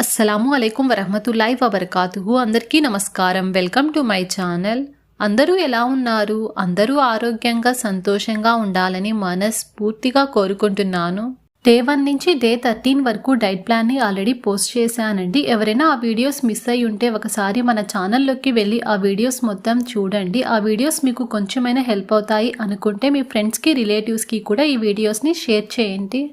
అస్సలాము అలైకుం వరహమతుల్లాహి వబర్కాతుహు. అందరికీ నమస్కారం. Welcome to my channel. అందరూ ఎలా ఉన్నారు? అందరూ ఆరోగ్యంగా సంతోషంగా ఉండాలని మనస్ఫూర్తిగా కోరుకుంటున్నాను. డే 1 నుంచి డే 13 వరకు డైట్ ప్లాన్ని ఆల్రెడీ పోస్ట్ చేశానండి. ఎవరైనా ఆ వీడియోస్ మిస్ అయి ఉంటే ఒకసారి మన ఛానల్లోకి వెళ్ళి ఆ వీడియోస్ మొత్తం చూడండి. ఆ వీడియోస్ మీకు కొంచెమైనా హెల్ప్ అవుతాయి అనుకుంటే మీ ఫ్రెండ్స్కి రిలేటివ్స్కి కూడా ఈ వీడియోస్ని షేర్ చేయండి.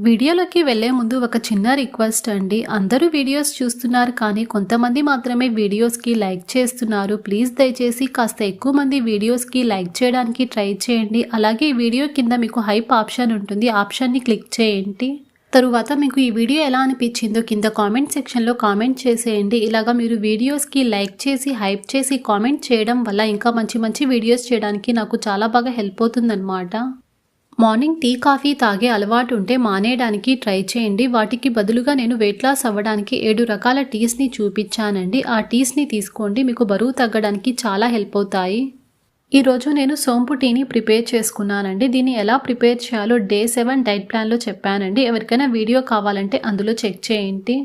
వీడియోలోకి వెళ్లే ముందు ఒక చిన్న రిక్వెస్ట్ అండి. అందరూ వీడియోస్ చూస్తున్నారు కానీ కొంతమంది మాత్రమే వీడియోస్కి లైక్ చేస్తున్నారు. ప్లీజ్ దయచేసి కాస్త ఎక్కువ మంది వీడియోస్కి లైక్ చేయడానికి ట్రై చేయండి. అలాగే ఈ వీడియో కింద మీకు హైప్ ఆప్షన్ ఉంటుంది, ఆప్షన్ని క్లిక్ చేయండి. తరువాత మీకు ఈ వీడియో ఎలా అనిపించిందో కింద కామెంట్ సెక్షన్లో కామెంట్ చేసేయండి. ఇలాగా మీరు వీడియోస్కి లైక్ చేసి హైప్ చేసి కామెంట్ చేయడం వల్ల ఇంకా మంచి మంచి వీడియోస్ చేయడానికి నాకు చాలా బాగా హెల్ప్ అవుతుందన్నమాట. మార్నింగ్ టీ కాఫీ తాగే అలవాటు ఉంటే మానేయడానికి ట్రై చేయండి. వాటికి బదులుగా నేను వెయిట్ లాస్ అవ్వడానికి 7 రకాల టీస్ని చూపించానండి. ఆ టీస్ని తీసుకోండి, మీకు బరువు తగ్గడానికి చాలా హెల్ప్ అవుతాయి. ఈరోజు నేను సోంపు టీని ప్రిపేర్ చేసుకున్నానండి. దీన్ని ఎలా ప్రిపేర్ చేయాలో డే 7 డైట్ ప్లాన్లో చెప్పానండి. ఎవరికైనా వీడియో కావాలంటే అందులో చెక్ చేయండి.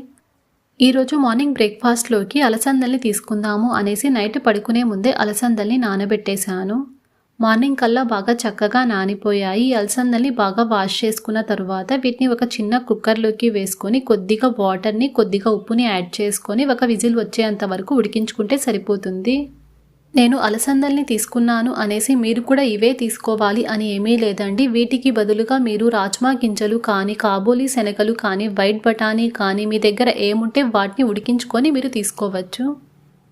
ఈరోజు మార్నింగ్ బ్రేక్ఫాస్ట్లోకి అలసందల్ని తీసుకుందాము అనేసి నైట్ పడుకునే ముందే అలసందల్ని నానబెట్టేశాను. మార్నింగ్ కల్లా బాగా చక్కగా నానిపోయాయి. ఈ అలసందల్ని బాగా వాష్ చేసుకున్న తర్వాత వీటిని ఒక చిన్న కుక్కర్లోకి వేసుకొని కొద్దిగా వాటర్ని కొద్దిగా ఉప్పుని యాడ్ చేసుకొని ఒక విజిల్ వచ్చేంత వరకు ఉడికించుకుంటే సరిపోతుంది. నేను అలసందల్ని తీసుకున్నాను అనేసి మీరు కూడా ఇవే తీసుకోవాలి అని ఏమీ లేదండి. వీటికి బదులుగా మీరు రాజ్మా గింజలు కానీ కాబోలి శనగలు కానీ వైట్ బఠానీ కానీ మీ దగ్గర ఏముంటే వాటిని ఉడికించుకొని మీరు తీసుకోవచ్చు.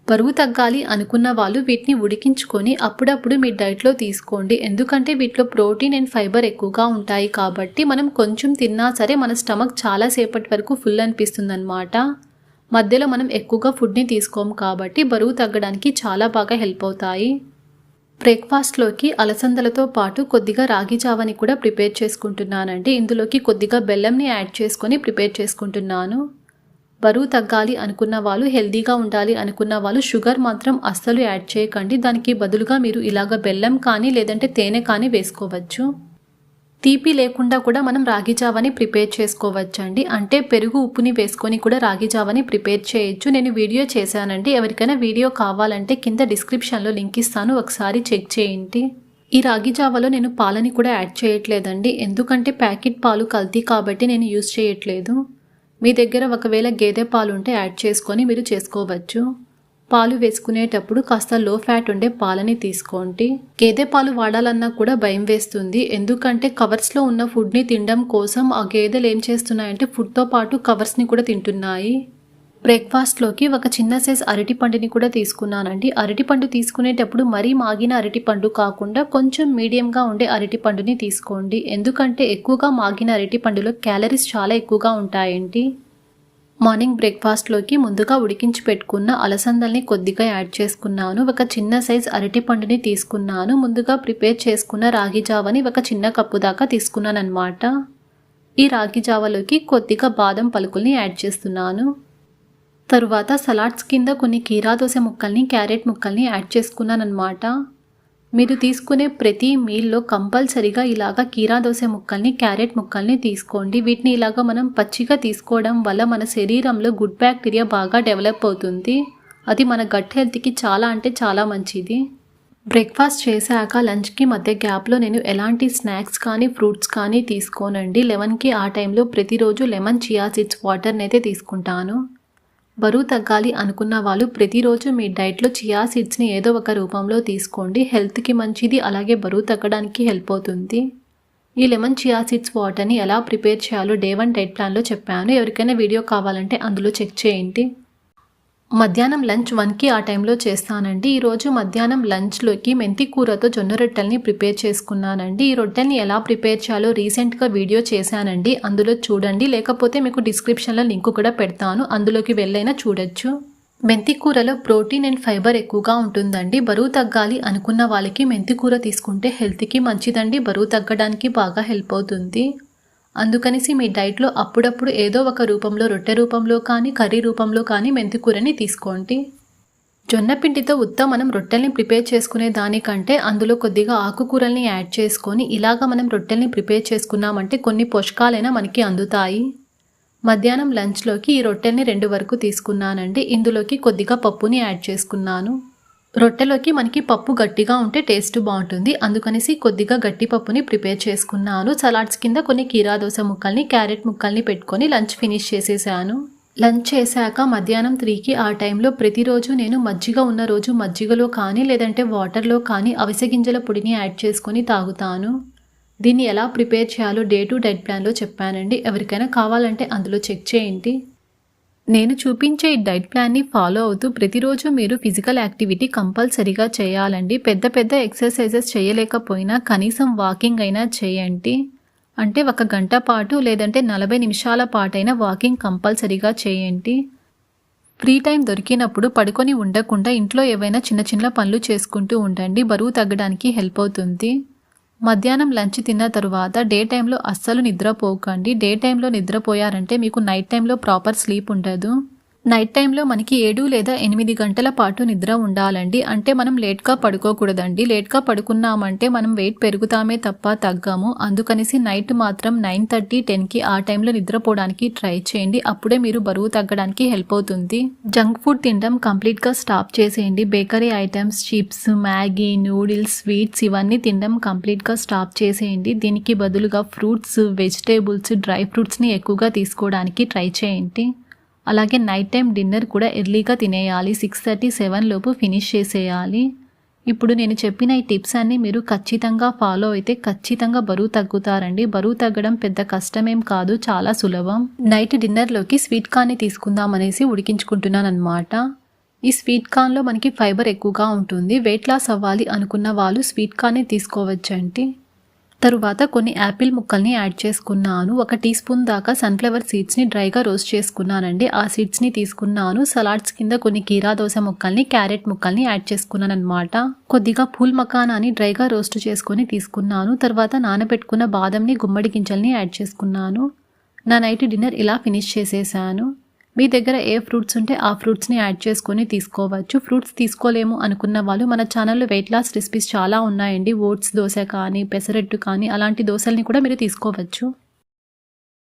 బరువు తగ్గాలి అనుకున్న వాళ్ళు వీటిని ఉడికించుకొని అప్పుడప్పుడు మీ డైట్లో తీసుకోండి. ఎందుకంటే వీటిలో ప్రోటీన్ అండ్ ఫైబర్ ఎక్కువగా ఉంటాయి కాబట్టి మనం కొంచెం తిన్నా సరే మన స్టమక్ చాలాసేపటి వరకు ఫుల్ అనిపిస్తుంది అన్నమాట. మధ్యలో మనం ఎక్కువగా ఫుడ్ని తీసుకోము కాబట్టి బరువు తగ్గడానికి చాలా బాగా హెల్ప్ అవుతాయి. బ్రేక్ఫాస్ట్లోకి అలసందలతో పాటు కొద్దిగా రాగి జావని కూడా ప్రిపేర్ చేసుకుంటున్నానండి. ఇందులోకి కొద్దిగా బెల్లంని యాడ్ చేసుకొని ప్రిపేర్ చేసుకుంటున్నాను. బరువు తగ్గాలి అనుకున్న వాళ్ళు, హెల్దీగా ఉండాలి అనుకున్న వాళ్ళు షుగర్ మాత్రం అస్సలు యాడ్ చేయకండి. దానికి బదులుగా మీరు ఇలాగ బెల్లం కానీ లేదంటే తేనె కానీ వేసుకోవచ్చు. తీపి లేకుండా కూడా మనం రాగి జావని ప్రిపేర్ చేసుకోవచ్చండి. అంటే పెరుగు ఉప్పుని వేసుకొని కూడా రాగి జావని ప్రిపేర్ చేయొచ్చు. నేను వీడియో చేశానండి. ఎవరికైనా వీడియో కావాలంటే కింద డిస్క్రిప్షన్లో లింక్ ఇస్తాను, ఒకసారి చెక్ చేయండి. ఈ రాగి జావలో నేను పాలని కూడా యాడ్ చేయట్లేదండి. ఎందుకంటే ప్యాకెట్ పాలు కల్తీ కాబట్టి నేను యూజ్ చేయట్లేదు. మీ దగ్గర ఒకవేళ గేదె పాలు ఉంటే యాడ్ చేసుకొని మీరు చేసుకోవచ్చు. పాలు వేసుకునేటప్పుడు కాస్త లో ఫ్యాట్ ఉండే పాలని తీసుకోండి. గేదె పాలు వాడాలన్నా కూడా భయం వేస్తుంది. ఎందుకంటే కవర్స్లో ఉన్న ఫుడ్ని తినడం కోసం ఆ గేదెలు ఏం చేస్తున్నాయంటే ఫుడ్తో పాటు కవర్స్ని కూడా తింటున్నాయి. బ్రేక్ఫాస్ట్లోకి ఒక చిన్న సైజ్ అరటిపండుని కూడా తీసుకున్నానండి. అరటిపండు తీసుకునేటప్పుడు మరీ మాగిన అరటిపండు కాకుండా కొంచెం మీడియంగా ఉండే అరటిపండుని తీసుకోండి. ఎందుకంటే ఎక్కువగా మాగిన అరటిపండులో క్యాలరీస్ చాలా ఎక్కువగా ఉంటాయండి. మార్నింగ్ బ్రేక్ఫాస్ట్లోకి ముందుగా ఉడికించి పెట్టుకున్న అలసందల్ని కొద్దిగా యాడ్ చేసుకున్నాను. ఒక చిన్న సైజ్ అరటిపండుని తీసుకున్నాను. ముందుగా ప్రిపేర్ చేసుకున్న రాగి జావని ఒక చిన్న కప్పు దాకా తీసుకున్నాను అన్నమాట. ఈ రాగి జావలోకి కొద్దిగా బాదం పలుకుల్ని యాడ్ చేస్తున్నాను. తరువాత సలాడ్స్ కింద కొన్ని కీరా దోస ముక్కల్ని, క్యారెట్ ముక్కల్ని యాడ్ చేసుకున్నాను అన్నమాట. మీరు తీసుకునే ప్రతి మీల్లో కంపల్సరీగా ఇలాగా కీరా దోస ముక్కల్ని, క్యారెట్ ముక్కల్ని తీసుకోండి. వీటిని ఇలాగా మనం పచ్చిగా తీసుకోవడం వల్ల మన శరీరంలో గుడ్ బ్యాక్టీరియా బాగా డెవలప్ అవుతుంది. అది మన గట్ హెల్త్కి చాలా అంటే చాలా మంచిది. బ్రేక్ఫాస్ట్ చేశాక లంచ్కి మధ్య గ్యాప్లో నేను ఎలాంటి స్నాక్స్ కానీ ఫ్రూట్స్ కానీ తీసుకోనండి. 11కి ఆ టైంలో ప్రతిరోజు లెమన్ చియా సీడ్స్ వాటర్ని అయితే తీసుకుంటాను. బరువు తగ్గాలి అనుకున్న వాళ్ళు ప్రతిరోజు మీ డైట్లో చియా సీడ్స్ని ఏదో ఒక రూపంలో తీసుకోండి. హెల్త్కి మంచిది, అలాగే బరువు తగ్గడానికి హెల్ప్ అవుతుంది. ఈ లెమన్ చియా సీడ్స్ వాటర్ని ఎలా ప్రిపేర్ చేయాలో డే 1 డైట్ ప్లాన్లో చెప్పాను. ఎవరికైనా వీడియో కావాలంటే అందులో చెక్ చేయండి. మధ్యాహ్నం లంచ్ 1కి ఆ టైంలో చేస్తానండి. ఈరోజు మధ్యాహ్నం లంచ్లోకి మెంతి కూరతో జొన్న రొట్టెల్ని ప్రిపేర్ చేసుకున్నానండి. ఈ రొట్టెల్ని ఎలా ప్రిపేర్ చేయాలో రీసెంట్గా వీడియో చేశానండి, అందులో చూడండి. లేకపోతే మీకు డిస్క్రిప్షన్లో లింక్ కూడా పెడతాను, అందులోకి వెళ్ళైనా చూడొచ్చు. మెంతి కూరలో ప్రోటీన్ అండ్ ఫైబర్ ఎక్కువగా ఉంటుందండి. బరువు తగ్గాలి అనుకున్న వాళ్ళకి మెంతి కూర తీసుకుంటే హెల్త్కి మంచిదండి. బరువు తగ్గడానికి బాగా హెల్ప్ అవుతుంది. అందుకనేసి మీ డైట్లో అప్పుడప్పుడు ఏదో ఒక రూపంలో, రొట్టె రూపంలో కానీ కర్రీ రూపంలో కానీ మెంతికూరని తీసుకోండి. జొన్నపిండితో మనం రొట్టెల్ని ప్రిపేర్ చేసుకునే దానికంటే అందులో కొద్దిగా ఆకుకూరల్ని యాడ్ చేసుకొని ఇలాగా మనం రొట్టెల్ని ప్రిపేర్ చేసుకున్నామంటే కొన్ని పోషకాలైనా మనకి అందుతాయి. మధ్యాహ్నం లంచ్లోకి ఈ రొట్టెల్ని 2 వరకు తీసుకున్నానండి. ఇందులోకి కొద్దిగా పప్పుని యాడ్ చేసుకున్నాను. రొట్టెలోకి మనకి పప్పు గట్టిగా ఉంటే టేస్ట్ బాగుంటుంది. అందుకనేసి కొద్దిగా గట్టి పప్పుని ప్రిపేర్ చేసుకున్నాను. సలాడ్స్ కింద కొన్ని కీరా దోస ముక్కల్ని, క్యారెట్ ముక్కల్ని పెట్టుకొని లంచ్ ఫినిష్ చేసేసాను. లంచ్ చేశాక మధ్యాహ్నం 3కి ఆ టైంలో ప్రతిరోజు నేను మజ్జిగ ఉన్న రోజు మజ్జిగలో కానీ లేదంటే వాటర్లో కానీ అవిసె గింజల పొడిని యాడ్ చేసుకొని తాగుతాను. దీన్ని ఎలా ప్రిపేర్ చేయాలో డే టు డైట్ ప్లాన్లో చెప్పానండి. ఎవరికైనా కావాలంటే అందులో చెక్ చేయండి. నేను చూపించే ఈ డైట్ ప్లాన్ని ఫాలో అవుతూ ప్రతిరోజు మీరు ఫిజికల్ యాక్టివిటీ కంపల్సరీగా చేయాలండి. పెద్ద పెద్ద ఎక్సర్సైజెస్ చేయలేకపోయినా కనీసం వాకింగ్ అయినా చేయండి. అంటే 1 గంట పాటు లేదంటే 40 నిమిషాల పాటైనా వాకింగ్ కంపల్సరీగా చేయండి. ఫ్రీ టైం దొరికినప్పుడు పడుకొని ఉండకుండా ఇంట్లో ఏవైనా చిన్న చిన్న పనులు చేసుకుంటూ ఉండండి. బరువు తగ్గడానికి హెల్ప్ అవుతుంది. మధ్యాహ్నం లంచ్ తిన్న తరువాత డే టైంలో అస్సలు నిద్రపోకండి. డే టైంలో నిద్రపోయారంటే మీకు నైట్ టైంలో ప్రాపర్ స్లీప్ ఉండదు. నైట్ టైంలో మనకి 7 లేదా 8 గంటల పాటు నిద్ర ఉండాలండి. అంటే మనం లేట్గా పడుకోకూడదండి. లేట్గా పడుకున్నామంటే మనం వెయిట్ పెరుగుతామే తప్ప తగ్గము. అందుకనేసి నైట్ మాత్రం 9:30, 10కి ఆ టైంలో నిద్రపోవడానికి ట్రై చేయండి. అప్పుడే మీరు బరువు తగ్గడానికి హెల్ప్ అవుతుంది. జంక్ ఫుడ్ తినడం కంప్లీట్గా స్టాప్ చేసేయండి. Bakery items, chips, Maggi, noodles, sweets ఇవన్నీ తినడం కంప్లీట్గా స్టాప్ చేసేయండి. దీనికి బదులుగా ఫ్రూట్స్, వెజిటేబుల్స్, డ్రై ఫ్రూట్స్ని ఎక్కువగా తీసుకోవడానికి ట్రై చేయండి. అలాగే నైట్ టైం డిన్నర్ కూడా ఎర్లీగా తినేయాలి. 6:30, 7 లోపు ఫినిష్ చేసేయాలి. ఇప్పుడు నేను చెప్పిన ఈ టిప్స్ అన్నీ మీరు ఖచ్చితంగా ఫాలో అయితే ఖచ్చితంగా బరువు తగ్గుతారండి. బరువు తగ్గడం పెద్ద కష్టమేం కాదు, చాలా సులభం. నైట్ డిన్నర్లోకి స్వీట్ కార్న్ని తీసుకుందాం అనేసి ఉడికించుకుంటున్నాను అనమాట. ఈ స్వీట్ కార్న్లో మనకి ఫైబర్ ఎక్కువగా ఉంటుంది. వెయిట్ లాస్ అవ్వాలి అనుకున్న వాళ్ళు స్వీట్ కార్న్ని తీసుకోవచ్చండి. తరువాత కొన్ని యాపిల్ ముక్కల్ని యాడ్ చేసుకున్నాను. 1 టీ స్పూన్ దాకా సన్ఫ్లవర్ సీడ్స్ని డ్రైగా రోస్ట్ చేసుకున్నానండి. ఆ సీడ్స్ని తీసుకున్నాను. సలాడ్స్ కింద కొన్ని కీరా దోస ముక్కల్ని, క్యారెట్ ముక్కల్ని యాడ్ చేసుకున్నాను అనమాట. కొద్దిగా పూల్ మకానాని డ్రైగా రోస్ట్ చేసుకొని తీసుకున్నాను. తర్వాత నానబెట్టుకున్న బాదంని, గుమ్మడి గింజల్ని యాడ్ చేసుకున్నాను. నా నైట్ డిన్నర్ ఇలా ఫినిష్ చేసేసాను. మీ దగ్గర ఏ ఫ్రూట్స్ ఉంటే ఆ ఫ్రూట్స్ని యాడ్ చేసుకొని తీసుకోవచ్చు. ఫ్రూట్స్ తీసుకోలేము అనుకున్న వాళ్ళు మన ఛానల్లో వెయిట్ లాస్ రెసిపీస్ చాలా ఉన్నాయండి. ఓట్స్ దోశ కానీ, పెసరట్టు కానీ అలాంటి దోశల్ని కూడా మీరు తీసుకోవచ్చు.